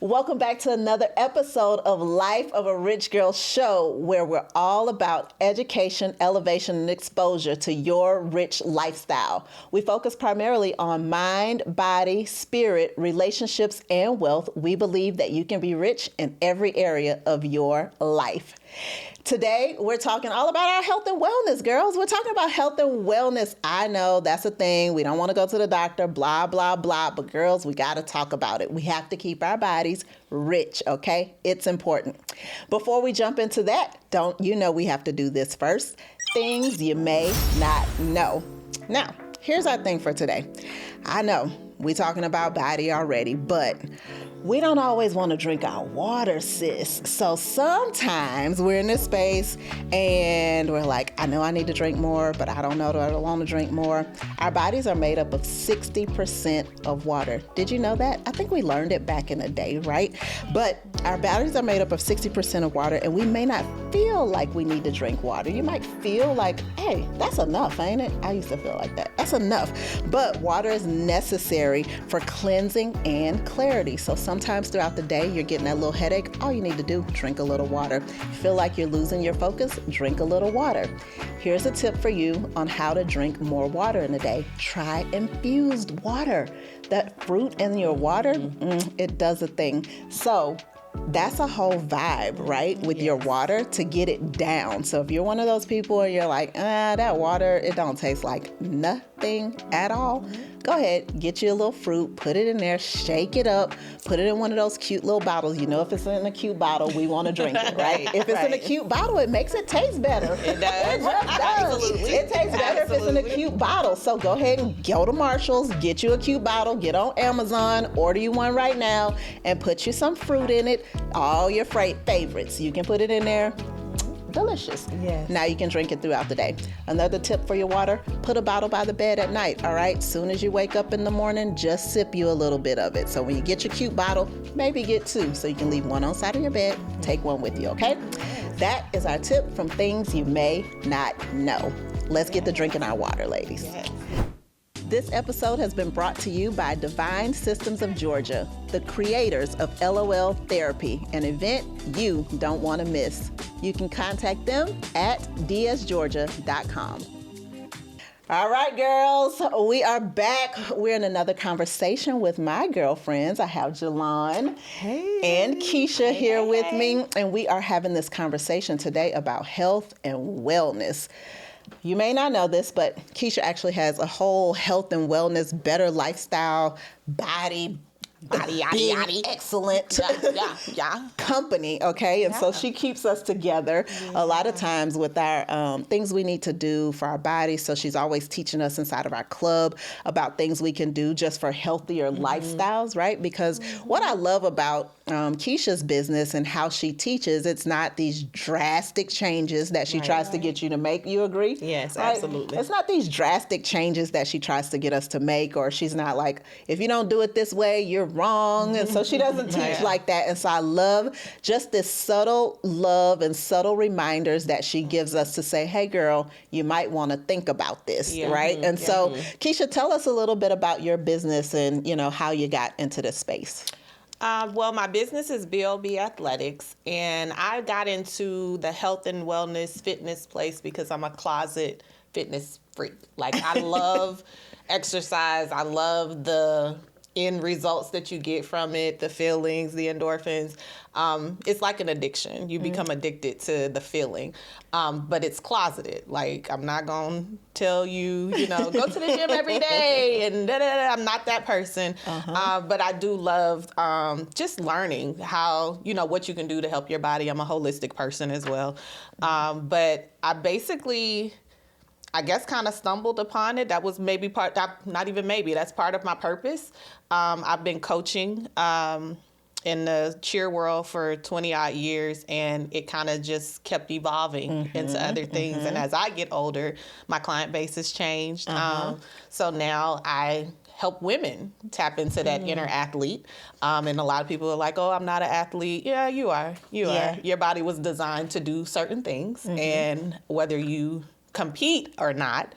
Welcome back to another episode of Life of a Rich Girl Show, where we're all about education, elevation, and exposure to your rich lifestyle. We focus primarily on mind, body, spirit, relationships, and wealth. We believe that you can be rich in every area of your life. Today, we're talking all about our health and wellness, girls. We're talking about health and wellness. I know that's a thing. We don't want to go to the doctor, blah, blah, blah. But girls, we got to talk about it. We have to keep our bodies rich, okay? It's important. Before we jump into that, don't you know we have to do this first? Things you may not know. Now, here's our thing for today. I know we're talking about body already, but we don't always want to drink our water, sis. So sometimes we're in this space and we're like, I know I need to drink more, but I don't know that I want to drink more. Our bodies are made up of 60% of water. Did you know that? I think we learned it back in the day, right? But our bodies are made up of 60% of water, and we may not feel like we need to drink water. You might feel like, hey, that's enough, ain't it? I used to feel like that. That's enough. But water is necessary for cleansing and clarity. So sometimes throughout the day, you're getting that little headache. All you need to do, drink a little water. Feel like you're losing your focus? Drink a little water. Here's a tip for you on how to drink more water in a day. Try infused water. That fruit in your water, it does a thing. So that's a whole vibe, right? With your water to get it down. So if you're one of those people and you're like, that water, it don't taste like nothing at all. Go ahead, get you a little fruit, put it in there, shake it up, put it in one of those cute little bottles. You know, if it's in a cute bottle, we want to drink it, right? If it's in a cute bottle, it makes it taste better. It does. It just does. Absolutely. It tastes better if it's in a cute bottle. So go ahead and go to Marshall's, get you a cute bottle, get on Amazon, order you one right now, and put you some fruit in it. All your favorites. You can put it in there. Delicious. Yes. Now you can drink it throughout the day. Another tip for your water, put a bottle by the bed at night, all right? Soon as you wake up in the morning, just sip you a little bit of it. So when you get your cute bottle, maybe get two, so you can leave one on the side of your bed, take one with you, okay? That is our tip from things you may not know. Let's get to drinking our water, ladies. Yes. This episode has been brought to you by Divine Systems of Georgia, the creators of LOL Therapy, an event you don't want to miss. You can contact them at dsgeorgia.com. All right, girls, we are back. We're in another conversation with my girlfriends. I have Jelon and Keisha here with me, and we are having this conversation today about health and wellness. You may not know this, but Keisha actually has a whole health and wellness, better lifestyle, body excellent company, okay? And so she keeps us together a lot of times with our things we need to do for our bodies. So she's always teaching us inside of our club about things we can do just for healthier lifestyles, right? Because what I love about Keisha's business and how she teaches, it's not these drastic changes that she tries to get you to make. You agree? Yes, right? absolutely. It's not these drastic changes that she tries to get us to make, or she's not like, if you don't do it this way, you're wrong. And so she doesn't teach like that. And so I love just this subtle love and subtle reminders that she gives us to say, hey girl, you might want to think about this, right? And so Keisha, tell us a little bit about your business and, you know, how you got into this space. Well, my business is BLB Athletics, and I got into the health and wellness fitness place because I'm a closet fitness freak. Like, I love exercise. I love the end results that you get from it, the feelings, the endorphins. It's like an addiction. You become addicted to the feeling, but it's closeted. Like, I'm not going to tell you, you know, go to the gym every day and da-da-da. I'm not that person. But I do love just learning how, you know, what you can do to help your body. I'm a holistic person as well. But I basically, I guess, kind of stumbled upon it. That was maybe not even maybe, that's part of my purpose. I've been coaching in the cheer world for 20 odd years, and it kind of just kept evolving into other things. And as I get older, my client base has changed. So now I help women tap into that inner athlete. And a lot of people are like, oh, I'm not an athlete. Yeah, you are. You are. Your body was designed to do certain things. And whether you compete or not,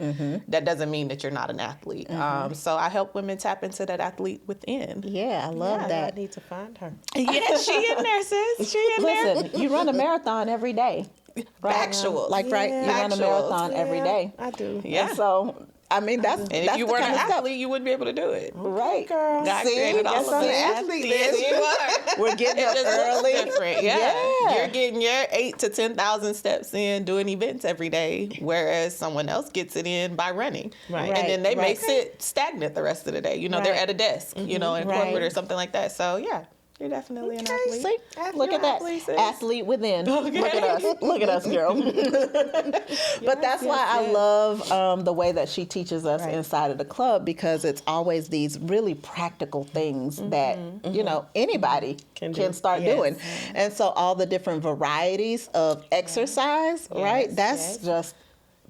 that doesn't mean that you're not an athlete. So I help women tap into that athlete within. Yeah, I love that. I need to find her. Yeah, she in there, sis. She in there. Listen, you run a marathon every day. Right? Factual. Like, right, you run a Factuals. marathon every day. I do. Yeah. And so, I mean, that's And if that's you the weren't kind an of stuff. athlete, you wouldn't be able to do it. Right. Girl. God See, created all that's of an us. athlete. Yes, you are. We're getting It up just early. looks different. Yeah. Yeah. You're getting your 8 to 10,000 steps in doing events every day, whereas someone else gets it in by running. Right. And then they may Right. sit stagnant the rest of the day. You know, they're Right. at a desk, you know, in Right. corporate or something like that. So, yeah, you're definitely an athlete. See, look You're at that. athlete, sis. Athlete within. Look at us. Look at us, girl. But that's why I love the way that she teaches us inside of the club, because it's always these really practical things that, you know, anybody Can can do. start Yes. doing. And so all the different varieties of exercise, right? That's just,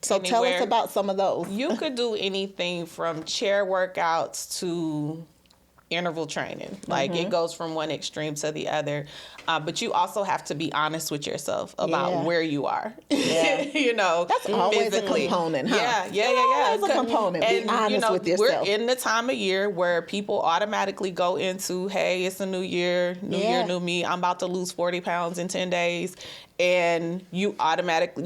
so tell us Anywhere. about some of those. You could do anything from chair workouts to interval training. Like it goes from one extreme to the other. But you also have to be honest with yourself about Yeah. where you are. Yeah. You know, That's always a physically. component, huh? Yeah. Always a component. Be honest with yourself. We're in the time of year where people automatically go into, hey, it's a new year, Yeah. new me. I'm about to lose 40 pounds in 10 days. And you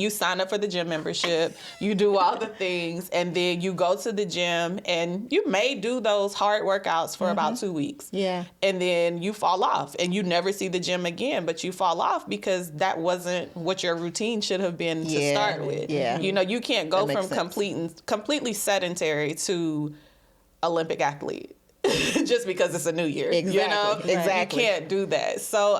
sign up for the gym membership, you do all the things, and then you go to the gym and you may do those hard workouts for about 2 weeks. Yeah. And then you fall off and you never see the gym again, but you fall off because that wasn't what your routine should have been to Yeah. start with. Yeah. You know, you can't go That makes from sense. completely sedentary to Olympic athlete. Just because it's a new year, you know, Exactly. Exactly. you can't do that. So,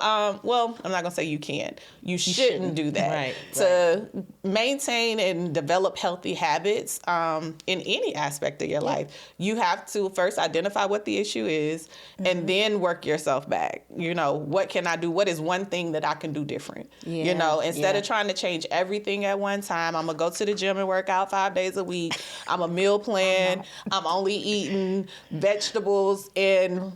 well, I'm not gonna say you can't. You shouldn't do that. Right, To maintain and develop healthy habits in any aspect of your life, you have to first identify what the issue is, and then work yourself back. You know, what can I do? What is one thing that I can do different? Yeah, You know, instead yeah. of trying to change everything at one time, I'm gonna go to the gym and work out 5 days a week. I'm a meal plan. I'm only eating vegetables and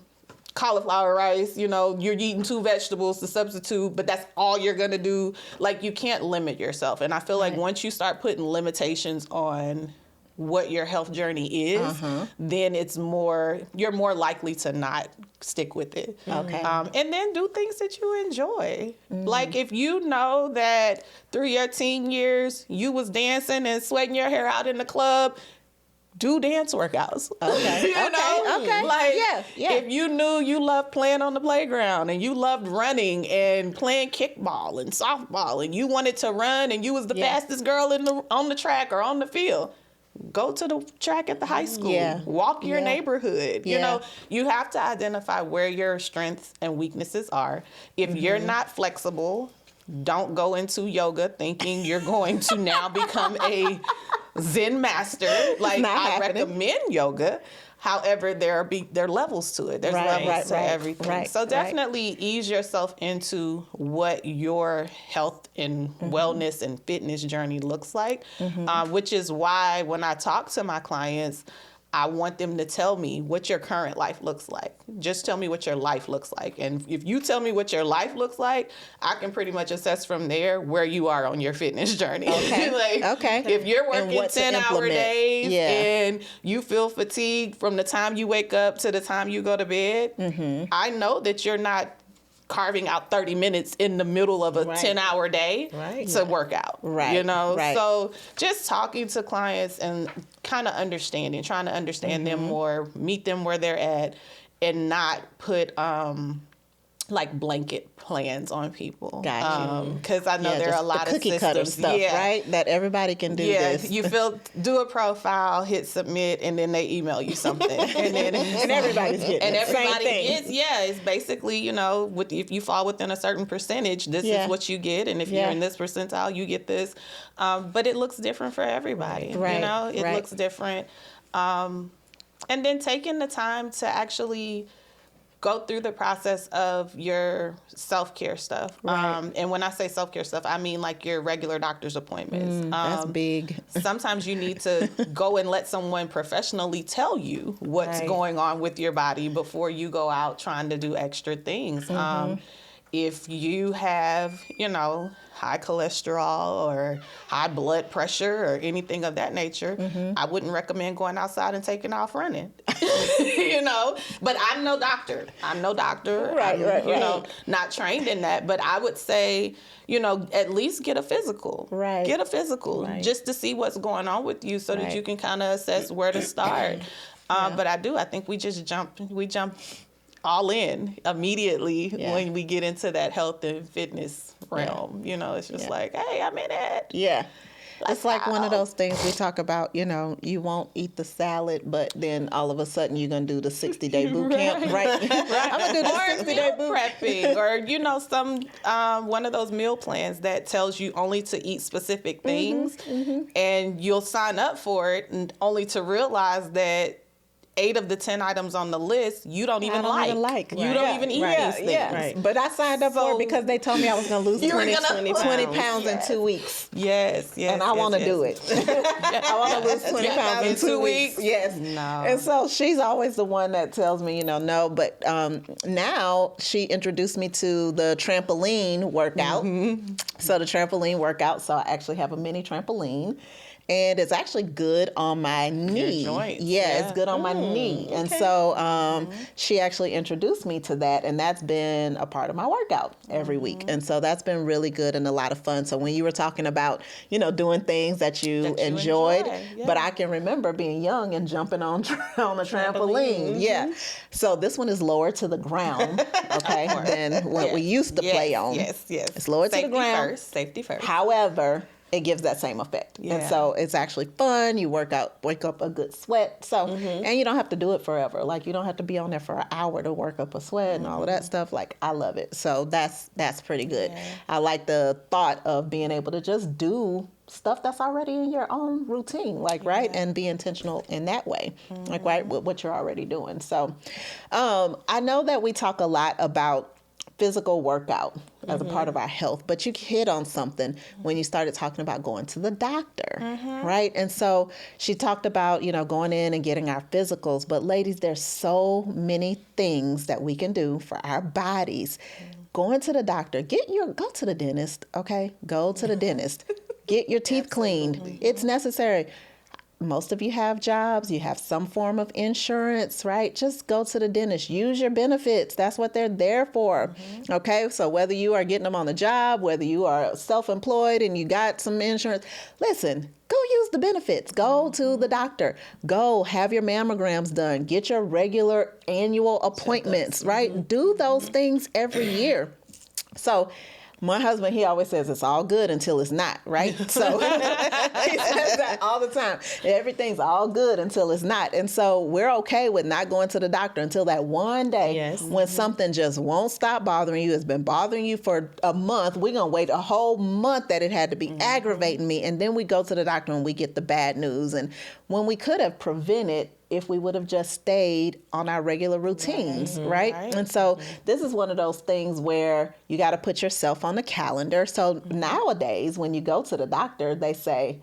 cauliflower rice. You know, you're eating 2 vegetables to substitute, but that's all you're gonna do. Like, you can't limit yourself. And I feel like once you start putting limitations on what your health journey is, then you're more likely to not stick with it. Okay. And then do things that you enjoy. Like, if you know that through your teen years you was dancing and sweating your hair out in the club, do dance workouts. Okay. You know? Okay. Like, Yeah. if you knew you loved playing on the playground and you loved running and playing kickball and softball and you wanted to run and you was the fastest girl on the track or on the field, go to the track at the high school. Yeah. Walk your Yeah. neighborhood. You Yeah. know, you have to identify where your strengths and weaknesses are. If you're not flexible, don't go into yoga thinking you're going to now become a Zen master. Like, not I happening. recommend yoga. However, there are levels to it. There's levels to everything. right, So definitely ease yourself into what your health and wellness and fitness journey looks like, which is why when I talk to my clients, I want them to tell me what your current life looks like. Just tell me what your life looks like. And if you tell me what your life looks like, I can pretty much assess from there where you are on your fitness journey. Okay. Like, Okay. if you're And working what to 10-hour implement. days Yeah. and you feel fatigued from the time you wake up to the time you go to bed, I know that you're not carving out 30 minutes in the middle of a 10-hour day to work out. Right. You know? Right. So just talking to clients and kind of trying to understand them more, meet them where they're at, and not put like blanket plans on people. Gotcha. Because I know there are just a lot the of cookie cutter systems. stuff, right? That everybody can do this. You do a profile, hit submit, and then they email you something, and then And everybody's getting and it. Same everybody thing. gets. Yeah, it's basically, you know, if you fall within a certain percentage, this Yeah. is what you get, and if you're in this percentile, you get this. But it looks different for everybody. Right, You know, it right. looks different. And then taking the time to actually go through the process of your self-care stuff. Right. And when I say self-care stuff, I mean like your regular doctor's appointments. That's big. Sometimes you need to go and let someone professionally tell you what's Right. going on with your body before you go out trying to do extra things. If you have, you know, high cholesterol or high blood pressure or anything of that nature, I wouldn't recommend going outside and taking off running. You know, but I'm no doctor. Right. You know, not trained in that. But I would say, you know, at least get a physical. Right. Get a physical just to see what's going on with you so that you can kind of assess where to start. But I think we jump all in immediately when we get into that health and fitness realm. You know, it's just like, hey, I'm in it. Yeah. It's like one of those things we talk about, you know, you won't eat the salad, but then all of a sudden you're going to do the 60-day boot camp, right? I'm going to do the 60-day boot prepping, or, you know, some one of those meal plans that tells you only to eat specific things, and you'll sign up for it and only to realize that 8 of the 10 items on the list you don't even like. You don't even eat these things. Yeah. Right. But I signed up for it because they told me I was going to lose 20 pounds in 2 weeks. Yes. And I want to do it. I want to lose 20 pounds in 2 weeks. Yes. No. And so she's always the one that tells me, you know, no. But now she introduced me to the trampoline workout. So the trampoline workout. So I actually have a mini trampoline. And it's actually good on my knee. Your joints. Yeah, it's good on my knee. And so she actually introduced me to that, and that's been a part of my workout every week. And so that's been really good and a lot of fun. So when you were talking about, you know, doing things that you enjoyed, but I can remember being young and jumping on a trampoline. Yeah. So this one is lower to the ground, okay, than what we used to play on. Yes. It's lower to the ground. Safety first. However, it gives that same effect. And so it's actually fun. You wake up a good sweat. So, and you don't have to do it forever. Like, you don't have to be on there for an hour to work up a sweat and all of that stuff. Like, I love it. So that's pretty good. Yeah. I like the thought of being able to just do stuff that's already in your own routine, like, right? And be intentional in that way, like, right, with what you're already doing. So I know that we talk a lot about physical workout as a part of our health, but you hit on something when you started talking about going to the doctor, right? And so she talked about, you know, going in and getting our physicals, but ladies, there's so many things that we can do for our bodies. Going to the doctor, go to the dentist, okay? Go to the dentist. Get your teeth cleaned. It's necessary. Most of you have jobs, you have some form of insurance, right? Just go to the dentist, use your benefits. That's what they're there for. Okay. So whether you are getting them on the job, whether you are self-employed and you got some insurance, listen, go use the benefits, go to the doctor, go have your mammograms done, get your regular annual appointments, right? Do those things every year. So my husband, he always says it's all good until it's not, right? So he says that all the time. Everything's all good until it's not. And so we're okay with not going to the doctor until that one day when something just won't stop bothering you. It's been bothering you for a month. We're going to wait a whole month that it had to be aggravating me. And then we go to the doctor and we get the bad news. And when we could have prevented if we would have just stayed on our regular routines, right? And so this is one of those things where you got to put yourself on the calendar. So nowadays, when you go to the doctor, they say,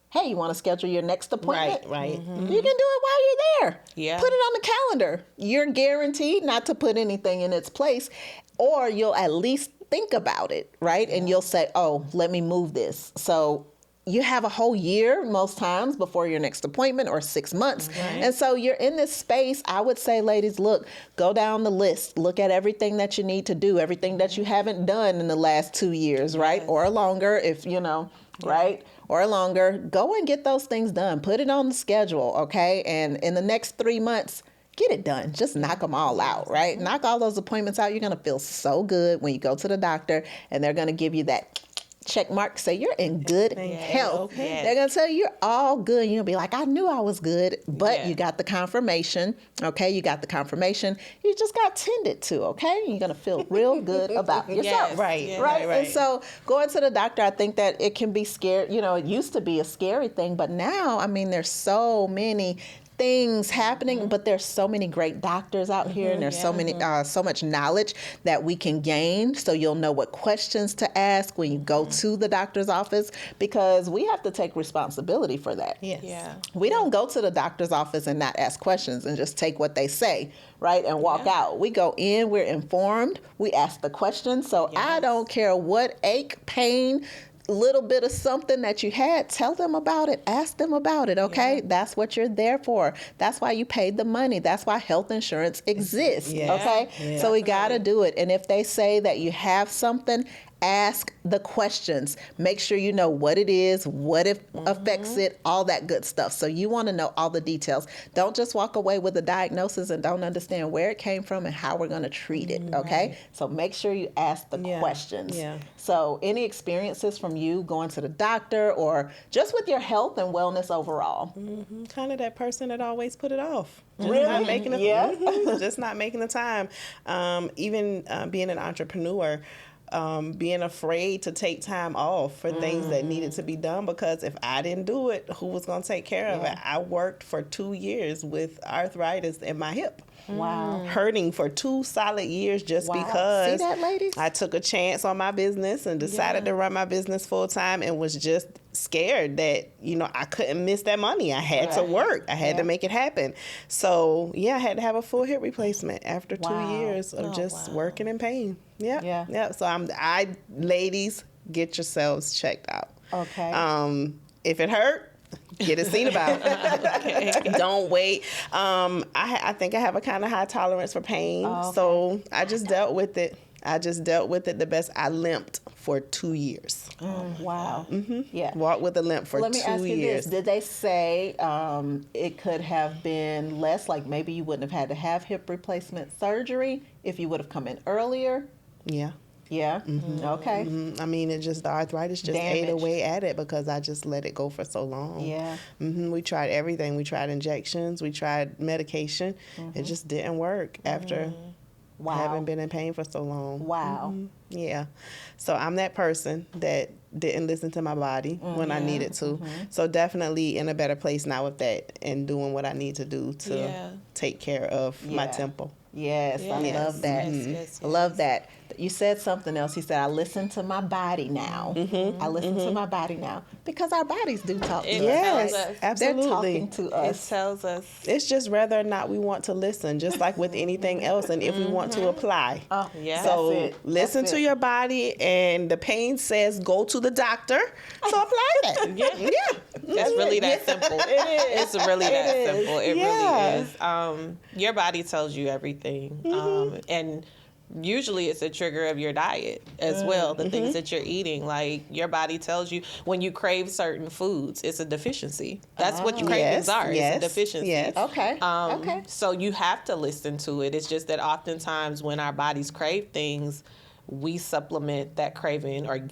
hey, you want to schedule your next appointment? Right. You can do it while you're there. Yeah. Put it on the calendar. You're guaranteed not to put anything in its place, or you'll at least think about it, right? And you'll say, oh, let me move this. So you have a whole year most times before your next appointment, or 6 months. And so you're in this space. I would say, ladies, look, go down the list, look at everything that you need to do, everything that you haven't done in the last 2 years, right? Or longer, if you know, right? Or longer, go and get those things done. Put it on the schedule, okay? And in the next 3 months, get it done. Just knock them all out, right? Knock all those appointments out. You're going to feel so good when you go to the doctor, and they're going to give you that check mark, say you're in good health. They're going to tell you you're all good. You'll be like, I knew I was good, but you got the confirmation. Okay. You got the confirmation. You just got tended to. Okay. You're going to feel real good about yourself. Right. And so going to the doctor, I think that it can be scary. You know, it used to be a scary thing, but now, I mean, there's so many things happening, but there's so many great doctors out here, and there's so much knowledge that we can gain. So you'll know what questions to ask when you go to the doctor's office, because we have to take responsibility for that. Yes. Yeah. We don't go to the doctor's office and not ask questions and just take what they say, right, and walk out. We go in, we're informed, we ask the questions. So I don't care what ache, pain, little bit of something that you had, tell them about it, ask them about it, okay? That's what you're there for. That's why you paid the money. That's why health insurance exists, okay? Yeah. So we got to do it. And if they say that you have something, ask the questions. Make sure you know what it is, what it affects it, all that good stuff. So you want to know all the details. Don't just walk away with a diagnosis and don't understand where it came from and how we're going to treat it, okay? So make sure you ask the questions. Yeah. So any experiences from you going to the doctor or just with your health and wellness overall? Kind of that person that always put it off. Just Really? not making the, Yeah. just not making the time. Even being an entrepreneur, being afraid to take time off for things that needed to be done, because if I didn't do it, who was going to take care of it? I worked for 2 years with arthritis in my hip. Wow. Hurting for 2 solid years just because See that, ladies? I took a chance on my business and decided to run my business full time, and was just scared that, I couldn't miss that money. I had to work. I had to make it happen. So, I had to have a full hip replacement after 2 years of just working in pain. Yeah. So ladies, get yourselves checked out. Okay. If it hurt, get it seen about. Don't wait. I think I have a kind of high tolerance for pain, so I just dealt with it. The best. I limped for 2 years. Wow. Yeah. Walked with a limp for 2 years. Let me ask you this. Did they say it could have been less, like maybe you wouldn't have had to have hip replacement surgery if you would have come in earlier? Yeah. Yeah? Okay. I mean, the arthritis just ate Damage. away at it because I just let it go for so long. Yeah. We tried everything. We tried injections. We tried medication. It just didn't work after having been in pain for so long. Wow. Yeah. So I'm that person that didn't listen to my body when I needed to. So definitely in a better place now with that and doing what I need to do to take care of my temple. Yes, I love that. I love that. You said something else. You said, I listen to my body now. I listen to my body now. Because our bodies do talk to us. Yes, right? absolutely. They're talking to us. It tells us. It's just whether or not we want to listen, just like with anything else, and if we want to apply. So listen to your body, and the pain says go to the doctor. So apply that. It's really that simple. It is. It's really that simple. It really is. Your body tells you everything. And usually it's a trigger of your diet as well, the things that you're eating. Like, your body tells you when you crave certain foods, it's a deficiency. That's what your cravings are. It's a deficiency. Yes. Okay. Okay. So you have to listen to it. It's just that oftentimes when our bodies crave things, we supplement that craving or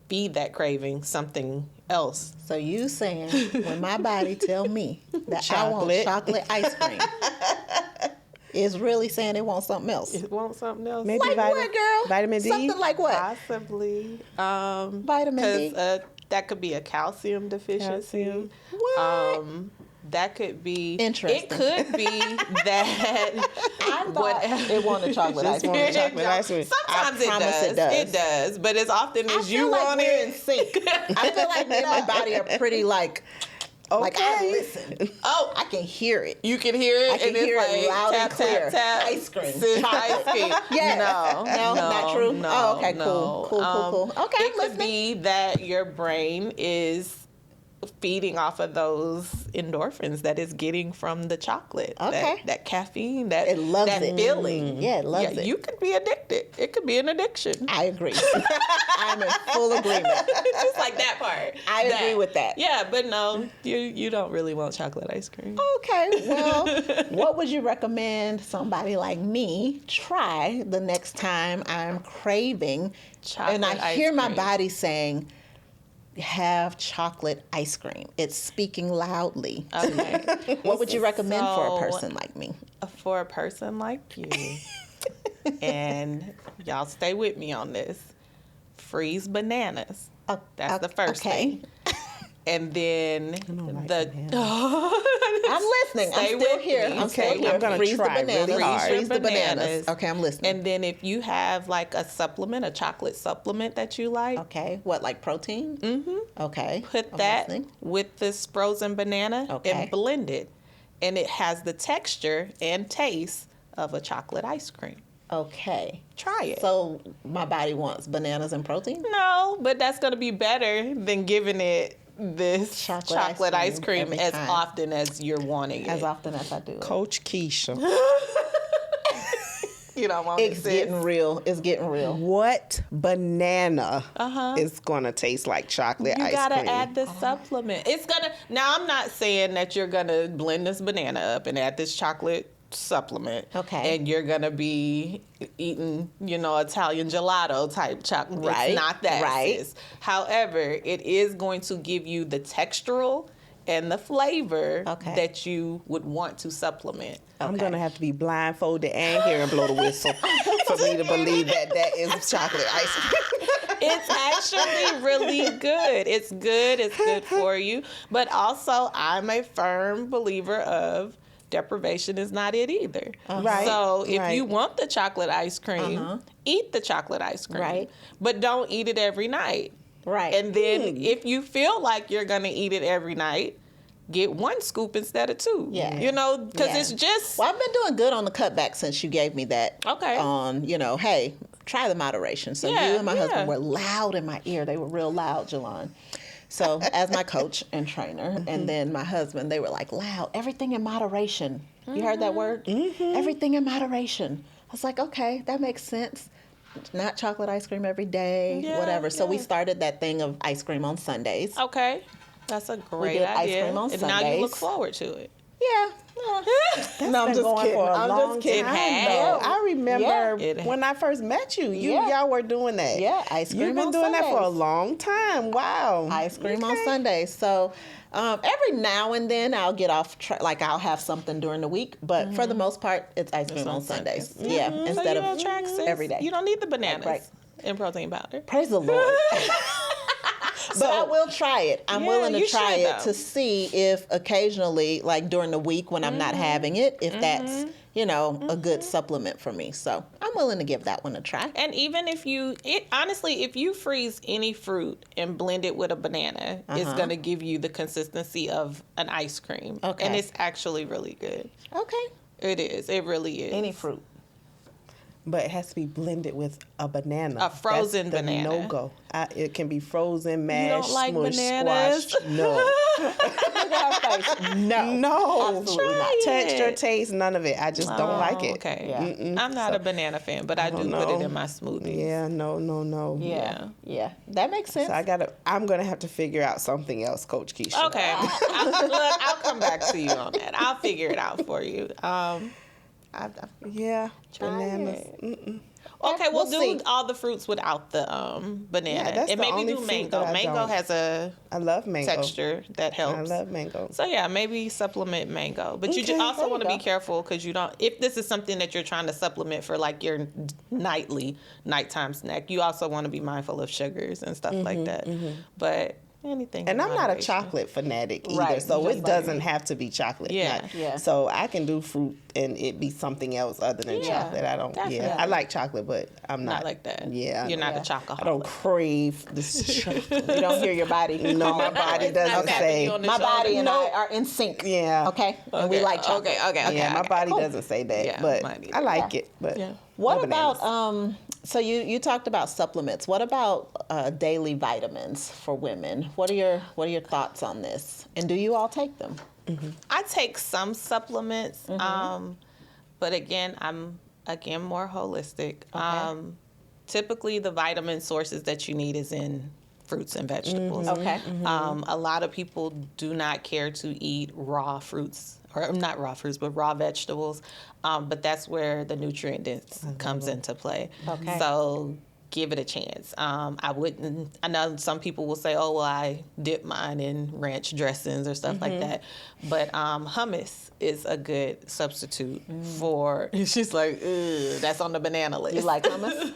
feed that craving something else. So you saying when my body tell me that I want chocolate ice cream, is really saying it wants something else. It wants something else. Maybe Like what, girl? Vitamin D? Something like what? Possibly. Vitamin D? That could be a calcium deficiency. What? That could be. Interesting. It could be that. I thought it wanted chocolate ice cream. Sometimes promise it it does. does. It does. But as often I as feel you like want we're in it. sync. I feel like me and my body are pretty like I listen. Oh, I can hear it. you can hear it. I can and it's hear it like, loud and tap, clear. Tap, tap. Ice cream. Sis, ice cream. Yes. No, not true. No, Oh, okay, no. cool. Okay, it could be that your brain is feeding off of those endorphins that it's getting from the chocolate. Okay. That caffeine, that It loves that it. feeling. Yeah, it loves it. You could be addicted. It could be an addiction. I agree. I'm in full agreement. Just like that part. I agree with that. Yeah, but no, you don't really want chocolate ice cream. Okay, well, what would you recommend somebody like me try the next time I'm craving Chocolate and I ice hear my cream. body saying, have chocolate ice cream. It's speaking loudly. Okay. What would you recommend for a So- person like me? For a person like you, and y'all stay with me on this, freeze bananas. That's the first thing. And then like the I'm listening. Stay I'm still with here. me. I'm still Okay, here. I'm gonna Freeze try the bananas. really hard. Freeze the bananas. bananas. Okay, I'm listening. And then if you have like a supplement, a chocolate supplement that you like, Okay, what, like protein? Mm-hmm. Okay. put I'm that listening. with this frozen banana Okay. and blend it. And it has the texture and taste of a chocolate ice cream. Okay. Try it. So my body wants bananas and protein? No, but that's going to be better than giving it this Chocolate chocolate ice ice cream cream every as time. often as you're wanting As it. often as I do it. Coach Keisha, You don't want It's getting real. It's getting real. what banana is gonna taste like chocolate You ice gotta cream? add this supplement. It's gonna. Now, I'm not saying that you're gonna blend this banana up and add this chocolate supplement. Okay. And you're gonna be eating, Italian gelato type chocolate. Right, It's not that. right. Sis. However, it is going to give you the textural and the flavor Okay. that you would want to supplement. I'm Okay. gonna have to be blindfolded and hear and blow the whistle for me to believe that is chocolate ice cream. It's actually really good. It's good. It's good for you. But also, I'm a firm believer of deprivation is not it either. Right, So if right. you want the chocolate ice cream, eat the chocolate ice cream. Right. But don't eat it every night. Right. And then if you feel like you're going to eat it every night, get 1 scoop instead of 2. Yeah. Because Yeah. it's just... Well, I've been doing good on the cutback since you gave me that. Okay. On, hey, try the moderation. So Yeah, you and my yeah. husband were loud in my ear. They were real loud, Jelon. So as my coach and trainer, and then my husband, they were like, loud, everything in moderation. You heard that word? Everything in moderation. I was like, okay, that makes sense. Not chocolate ice cream every day, Yeah, whatever. So we yeah. started that thing of ice cream on Sundays. Okay. That's a great did ice idea. cream on and now you look Sundays. forward to it. Yeah. No, I'm Been just going kidding. for a I'm long just kidding. time, has. though. I remember Yeah. It when I first met you. Yeah. Y'all were doing that. Yeah, ice cream You've been on doing that for a Sundays. long time. Wow. Ice cream on Sundays. So every now and then I'll get off track. Like I'll have something during the week, but for the most part, it's ice cream on Sundays. Yeah, So instead you're of on track, sis. every day. You don't need the bananas Right. and protein powder. Praise the Lord. But I will try it. I'm Yeah, willing to you try should, it though. to see if occasionally, like during the week when I'm not having it, if that's, a good supplement for me. So I'm willing to give that one a try. And even if honestly, if you freeze any fruit and blend it with a banana, it's going to give you the consistency of an ice cream. Okay. And it's actually really good. Okay. It is. It really is. Any fruit. But it has to be blended with a banana. A frozen That's the banana. No-go. It can be frozen, mashed, like smushed, bananas? squashed. No. No. Absolutely not. Texture, taste, none of it. I just don't like it. Okay. Yeah. I'm not a banana fan, but I do don't put it know. in my smoothies. Yeah, no. Yeah. Yeah. That makes sense. So I'm gonna have to figure out something else, Coach Keisha. Okay. I'll come back to you on that. I'll figure it out for you. Yeah, Try bananas. it. Okay, we'll do see. all the fruits without the banana. Yeah, that's and the maybe only do fruit mango. that I Mango don't. has a I love mango. texture that helps. I love mango. So yeah, maybe supplement mango, but you Okay, also there you want to be go. careful because you don't. If this is something that you're trying to supplement for like your nighttime snack, you also want to be mindful of sugars and stuff like that. But anything. And in I'm not a moderation. chocolate fanatic either, Right, so just it like doesn't have to be chocolate. Yeah. Yeah. So I can do fruit and it be something else other than Yeah, chocolate. I don't. definitely. Yeah, I like chocolate, but I'm not Not like that. Yeah, You're not a I chocoholic. don't crave this chocolate. You don't hear your body. No, my body It's not doesn't tapping say. you on the My body shoulder. and No. I are in sync. Yeah. Okay. And we like chocolate. Okay. Yeah, my body cool. doesn't say that, Yeah, but mine either. I like it. But Yeah. What no about bananas. so you talked about supplements. What about daily vitamins for women? What are your thoughts on this? And do you all take them? I take some supplements, but again, I'm more holistic. Typically, the vitamin sources that you need is in fruits and vegetables. Okay. A lot of people do not care to eat raw fruits, or not raw fruits, but raw vegetables. But that's where the nutrient dense comes into play. Okay. So give it a chance. I know some people will say, oh, well, I dip mine in ranch dressings or stuff like that. But hummus is a good substitute for, she's like, ugh, that's on the banana list. You like hummus?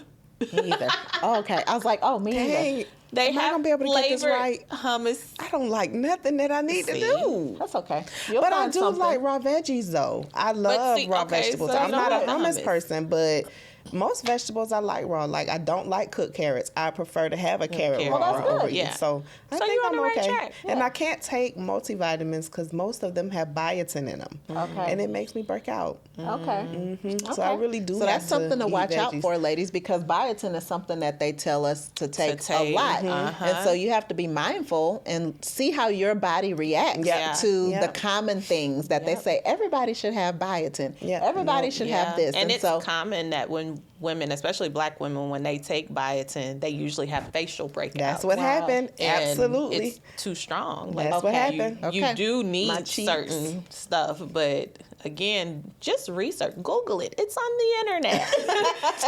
Me either. Oh, okay. I was like, oh, me either. Dang, They Am I have gonna be able to get this flavored right? hummus. I don't like nothing that I need to See? do. That's okay. You'll But I find do something. like raw veggies though. I love see, raw okay, vegetables. so you I'm don't not a like hummus hummus. person, but most vegetables I like raw. Like I don't like cooked carrots. I prefer to have a carrot carrot. raw Well, that's over good. it. Yeah. So I So think you're on I'm the right okay. track. And Yeah. I can't take multivitamins because most of them have biotin in them. Okay. And it makes me break out. Okay. So I really do. So have that's something to eat watch out veggies. for, ladies, because biotin is something that they tell us to take, a lot. And so you have to be mindful and see how your body reacts Yeah. to Yeah. the common things that they say. Everybody should have biotin. Yeah. Everybody Nope. should have this. And it's so common that when women, especially black women, when they take biotin, they usually have facial breakouts. That's what happened. And Absolutely. it's too strong. That's what happened. You Okay. do My need cheeks. certain stuff, but again, just research. Google it. It's on the internet.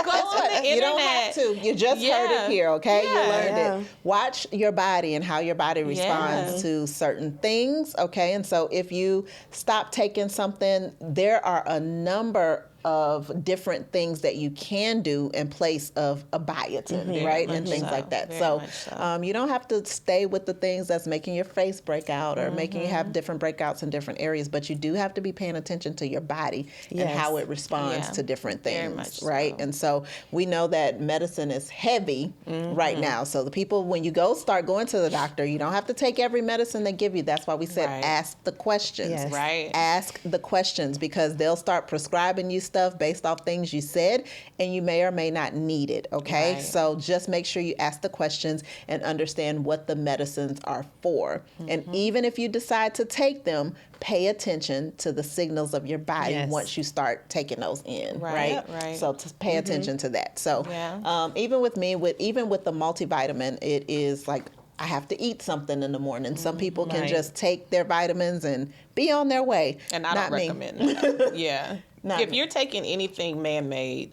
Go on the internet. you don't have to. You just heard Yeah. it here, okay? Yeah. You learned Yeah. it. Watch your body and how your body responds to certain things, okay? And so if you stop taking something, there are a number of different things that you can do in place of a biotin, right? And things so. like that. Very So much so. you don't have to stay with the things that's making your face break out or making you have different breakouts in different areas, but you do have to be paying attention to your body and Yes. how it responds Yeah. to different Very things, much right? so. And so we know that medicine is heavy right now. So the people, when you start going to the doctor, you don't have to take every medicine they give you. That's why we said Right. ask the questions. Yes. Right. Ask the questions because they'll start prescribing you stuff based off things you said, and you may or may not need it, okay? Right. So just make sure you ask the questions and understand what the medicines are for. And even if you decide to take them, pay attention to the signals of your body Yes. once you start taking those in, Right, right? right. So to pay attention to that. So Yeah. even with me, even with the multivitamin, it is like I have to eat something in the morning. Some people can Right. just take their vitamins and be on their way. And I Not don't me. recommend that. Yeah. Not If me. you're taking anything man-made,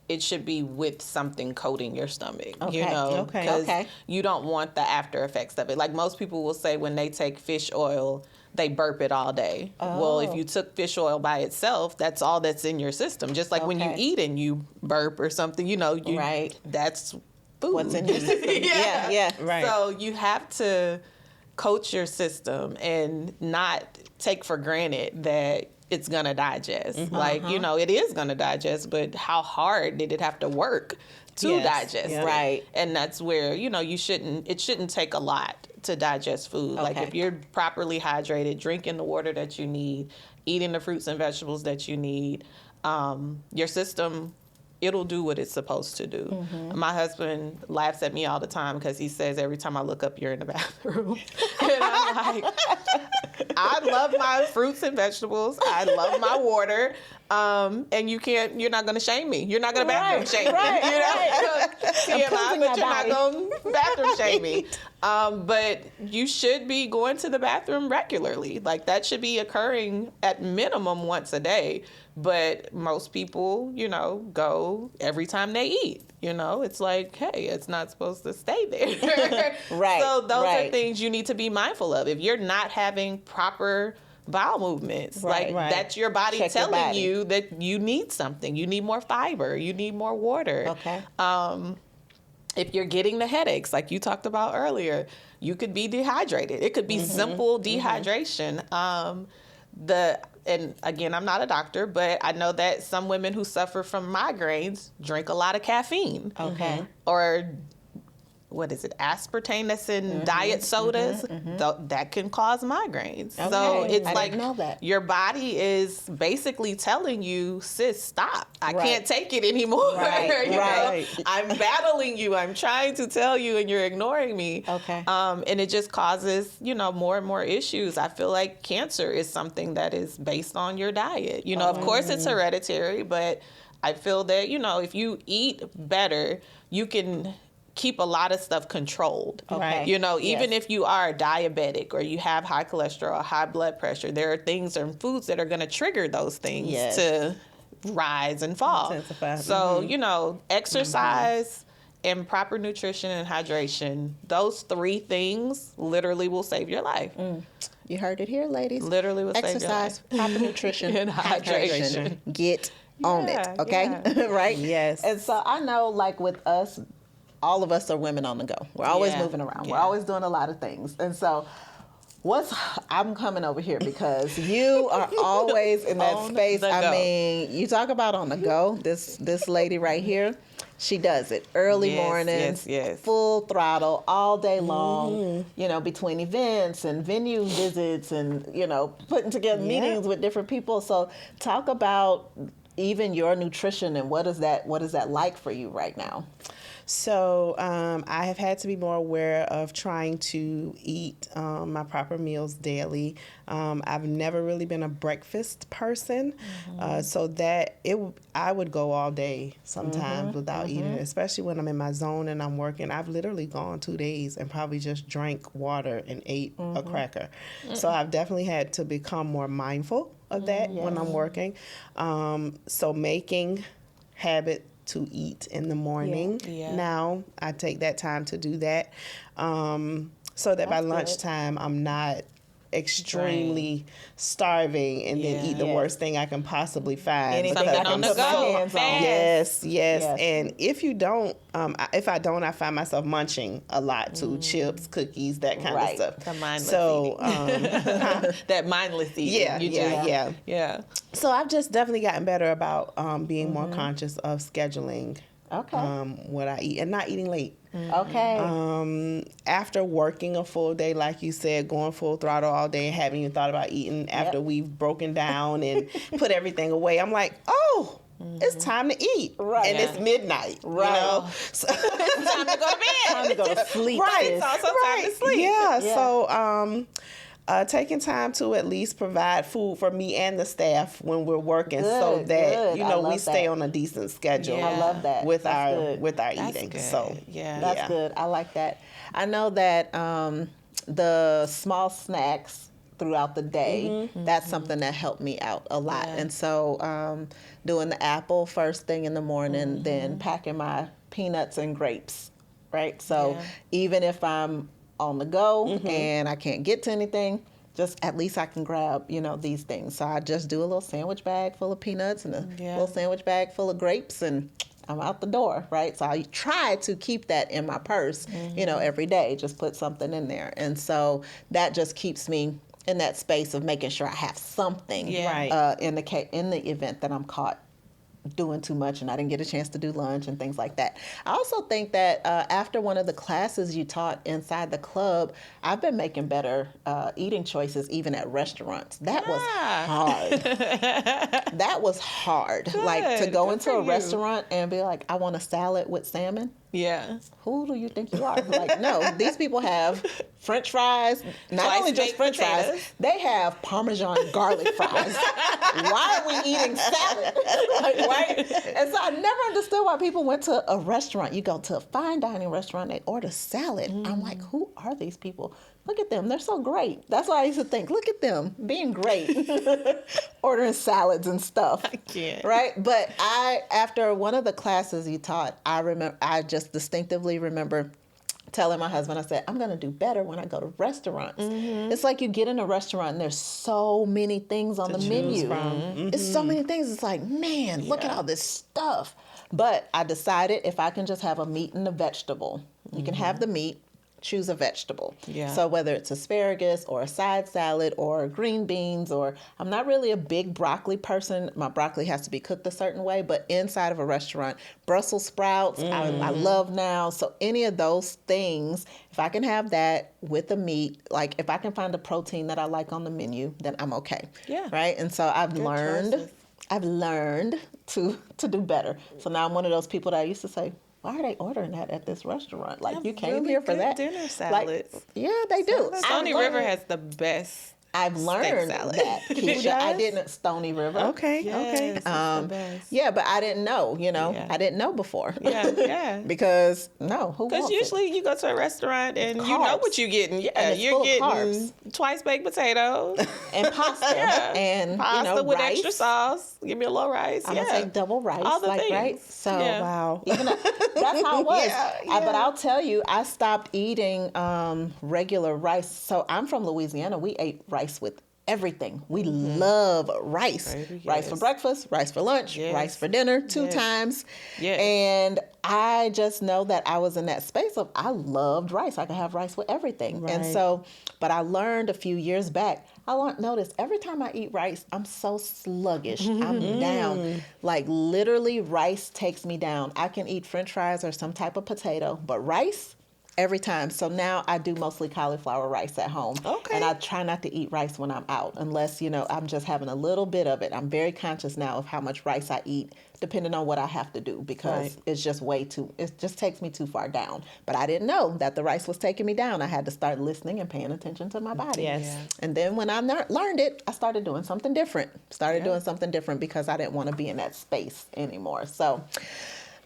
it should be with something coating your stomach, you Okay, know, okay. because Okay. you don't want the after effects of it. Like most people will say when they take fish oil, they burp it all day. Well, if you took fish oil by itself, that's all that's in your system. Just like when you Okay. eat and you burp or something, you know, Right. that's food. What's in your system? Yeah. Right. So you have to coach your system and not take for granted that it's going to digest. Like, you know, it is going to digest, but how hard did it have to work to Yes. digest Yeah. it? Right. And that's where, you know, it shouldn't take a lot to digest food. Like Okay. if you're properly hydrated, drinking the water that you need, eating the fruits and vegetables that you need, your system, it'll do what it's supposed to do. My husband laughs at me all the time because he says every time I look up, you're in the bathroom. And I'm like, I love my fruits and vegetables. I love my water. And you're not going to shame me. You're not going to bathroom Right, shame me. right, You know? TMI, cleansing but my you're not body. going to bathroom shame me. But you should be going to the bathroom regularly. Like that should be occurring at minimum once a day. But most people, you know, go every time they eat. You know, it's like, hey, it's not supposed to stay there. Right, So those are right. things you need to be mindful of. If you're not having proper bowel movements, Right, like right. that's your body Check your telling body. you that you need something. You need more fiber. You need more water. Okay. If you're getting the headaches, like you talked about earlier, you could be dehydrated. It could be simple dehydration. And again, I'm not a doctor, but I know that some women who suffer from migraines drink a lot of caffeine. Okay. Or what is it, aspartame that's in diet sodas, that can cause migraines. So Okay. it's I like didn't know that. your body is basically telling you, sis, stop. I Right. can't take it anymore. Right, You know? right. I'm battling you. I'm trying to tell you and you're ignoring me. Okay. And it just causes, you know, more and more issues. I feel like cancer is something that is based on your diet. You know, of course it's hereditary, but I feel that, you know, if you eat better, you can keep a lot of stuff controlled. Okay. You know, even Yes. if you are diabetic or you have high cholesterol, high blood pressure, there are things and foods that are going to trigger those things Yes. to rise and fall. Intensify. So, you know, exercise and proper nutrition and hydration, those three things literally will save your life. You heard it here, ladies. Literally will save your Exercise, life. proper nutrition, And hydration. Get on Yeah, it, okay? yeah. Right? Yes. And so I know, like with us, all of us are women on the go. We're always moving around. We're always doing a lot of things. And so I'm coming over here because you are always in that space. I mean, you talk about on the go. This lady right here, she does it early mornings, full throttle, all day long, you know, between events and venue visits and, you know, putting together meetings with different people. So talk about even your nutrition and what is that like for you right now? So I have had to be more aware of trying to eat my proper meals daily. I've never really been a breakfast person, so that I would go all day sometimes without eating, especially when I'm in my zone and I'm working. I've literally gone 2 days and probably just drank water and ate a cracker. So I've definitely had to become more mindful of that when I'm working. So making habit to eat in the morning. Now I take that time to do that, so that by lunchtime I'm not extremely starving and then eat the worst thing I can possibly find. Anything on the go. Yes. And if you don't, I find myself munching a lot too. Chips, cookies, that kind of stuff. The mindless eating. That mindless eating. Yeah. So I've just definitely gotten better about being more conscious of scheduling what I eat and not eating late. After working a full day, like you said, going full throttle all day and haven't even thought about eating after we've broken down and put everything away, I'm like, it's time to eat. And it's midnight. You know? So it's time to go to bed. Time to go to sleep. It's also time to sleep. So taking time to at least provide food for me and the staff when we're working, so that you know we stay on a decent schedule. I love that with our eating. Good. So that's good. I like that. I know that the small snacks throughout the day, that's something that helped me out a lot. And so doing the apple first thing in the morning, then packing my peanuts and grapes, right? So even if I'm on the go and I can't get to anything, just at least I can grab, you know, these things. So I just do a little sandwich bag full of peanuts and a little sandwich bag full of grapes, and I'm out the door, right? So I try to keep that in my purse, you know, every day, just put something in there. And so that just keeps me in that space of making sure I have something in the event that I'm caught doing too much and I didn't get a chance to do lunch and things like that. I also think that after one of the classes you taught inside the club, I've been making better eating choices even at restaurants. That was hard. That was hard. Good. Like to go into a restaurant and be like, I want a salad with salmon. Yeah. Who do you think you are? Like, no, these people have French fries, not Twice only just baked French potatoes. fries, they have Parmesan garlic fries. Why are we eating salad? Like, right? And so I never understood why people went to a restaurant. You go to a fine dining restaurant, they order salad. I'm like, who are these people? Look at them. They're so great. That's why I used to think, look at them being great, ordering salads and stuff. I can't. Right? But after one of the classes you taught, I just distinctively remember telling my husband, I said, I'm going to do better when I go to restaurants. It's like you get in a restaurant and there's so many things on the menu. It's so many things. It's like, man, look at all this stuff. But I decided if I can just have a meat and a vegetable, you can have the meat, choose a vegetable. So whether it's asparagus or a side salad or green beans, or I'm not really a big broccoli person. My broccoli has to be cooked a certain way, but inside of a restaurant, Brussels sprouts, I love now. So any of those things, if I can have that with the meat, like if I can find a protein that I like on the menu, then I'm okay. Right? And so I've learned to do better. So now I'm one of those people that I used to say, why are they ordering that at this restaurant? Like, you came really here for good that. dinner salads. Like, yeah, they do. Stony River has the best. I've learned that, Keisha. I didn't Stony River. Okay. Yes, it's the best. Yeah, but I didn't know, I didn't know before. Because, who wants Because usually you go to a restaurant and you know what you're getting. Yeah, and you're getting carbs. Twice baked potatoes. And pasta. And, pasta with rice. extra sauce. Give me a little rice. I'm going to take double rice. All the like, things. right? So, wow. Even that's how it was. But I'll tell you, I stopped eating regular rice. So I'm from Louisiana. We ate rice with everything. We love rice. Rice for breakfast, rice for lunch, rice for dinner, 2 times. Yes. And I just know that I was in that space of I loved rice. I could have rice with everything. And so, but I learned a few years back, noticed every time I eat rice, I'm so sluggish. I'm down. Like literally rice takes me down. I can eat French fries or some type of potato, but rice, every time. So now I do mostly cauliflower rice at home. Okay. And I try not to eat rice when I'm out unless, I'm just having a little bit of it. I'm very conscious now of how much rice I eat depending on what I have to do because it's just it just takes me too far down. But I didn't know that the rice was taking me down. I had to start listening and paying attention to my body. Yes. Yeah. And then when I learned it, I started doing something different. Because I didn't want to be in that space anymore. So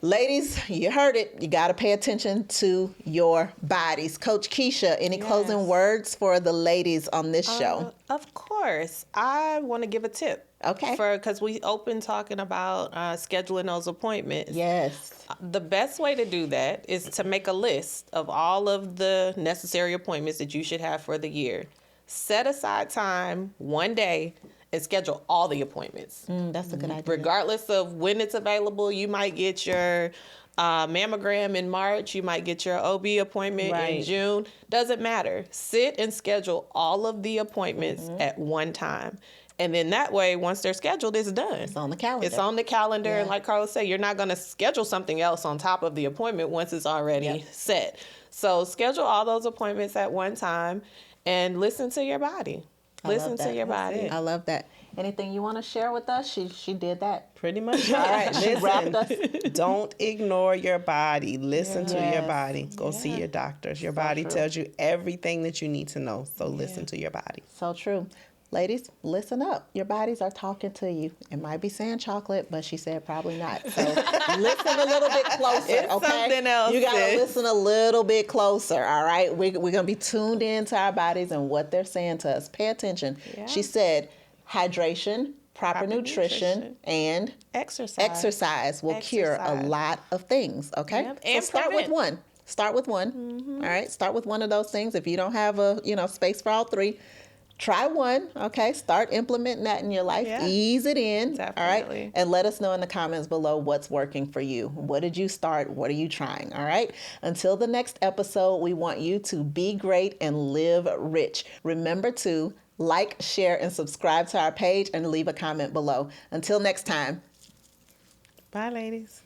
ladies, you heard it. You got to pay attention to your bodies. Coach Keisha, any closing words for the ladies on this show? Of course. I want to give a tip. Okay. Because we open talking about scheduling those appointments. Yes. The best way to do that is to make a list of all of the necessary appointments that you should have for the year. Set aside time one day and schedule all the appointments. That's a good idea. Regardless of when it's available, you might get your mammogram in March, you might get your OB appointment in June. Doesn't matter. Sit and schedule all of the appointments at one time. And then that way, once they're scheduled, it's done. It's on the calendar. It's on the calendar. Yeah. And like Karla said, you're not going to schedule something else on top of the appointment once it's already set. So schedule all those appointments at one time and listen to your body. Listen to your body. I love that. Anything you want to share with us? She did that. Pretty much. All right. She wrapped us. Don't ignore your body. Listen to your Yes. body. Go see your doctors. Your body tells you everything that you need to know. So listen to your body. So true. Ladies, listen up. Your bodies are talking to you. It might be saying chocolate, but she said probably not. So listen a little bit closer, It's okay? something else, You got to sis. listen a little bit closer, all right? We're going to be tuned into our bodies and what they're saying to us. Pay attention. Yeah. She said hydration, proper nutrition, and exercise will cure a Exercise. lot of things, okay? Yep. So And start with prevent. one. Start with one, all right? Start with one of those things. If you don't have space for all 3, try one, okay? Start implementing that in your life. Yeah. Ease it in, all Definitely. right? And let us know in the comments below what's working for you. What did you start? What are you trying, all right? Until the next episode, we want you to be great and live rich. Remember to like, share, and subscribe to our page and leave a comment below. Until next time. Bye, ladies.